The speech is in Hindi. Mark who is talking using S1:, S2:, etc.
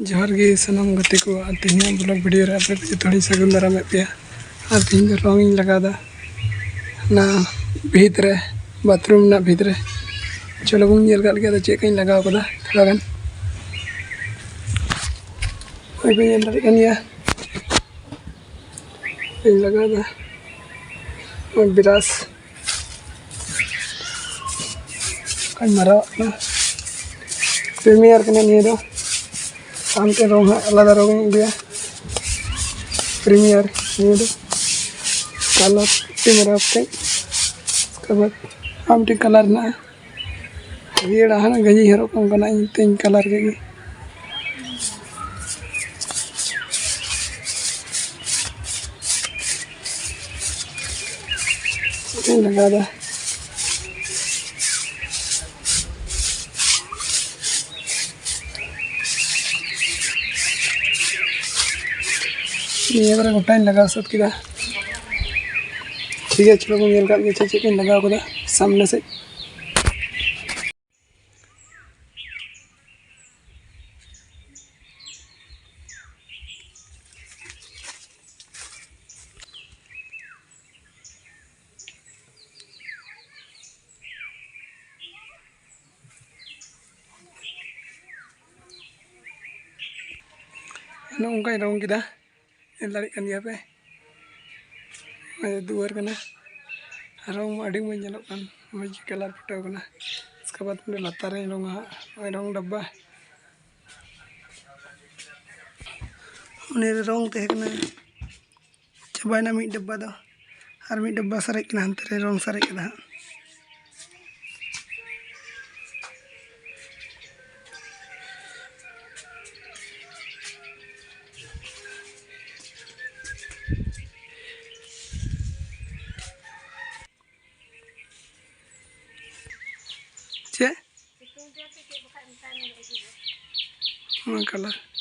S1: जोहर गे सनम गति को तीन ब्लॉग वीडियो रे आपे पे थोड़ी सगुन दाराम पे और तीन रंग लगादा ना भीत रे बाथरूम ना भीत रे चलो बुन जेल गल के चेक कहीं लगाव कदा थोड़ा गान ओइ पे जेल दारे कनिया इन लगादा और बिरास कई मारा ना प्रीमियर कने निये दो सामने रोंग अलग रोंग दिया प्रीमियर ये दो कलर प्रीमियर आपके इसके बाद हम टी कलर ना ये रहा ना गजी हेरो कम करना तीन कलर के ये लगा दा ये बार गोटा लगा सब किदा ठीक है चलो मैं का चेक लगा को सामने से उनका रंग किदा लड़ी पे दुआर करना रंग अड़ी मज जलों मज कलर फुटाव करना इसके बाद लातार रंग डब्बा उन्हें रंग तहकना चाबाना मिड डब्बा दो और मिड डब्बा सारे हानते रंग सारे चे कलर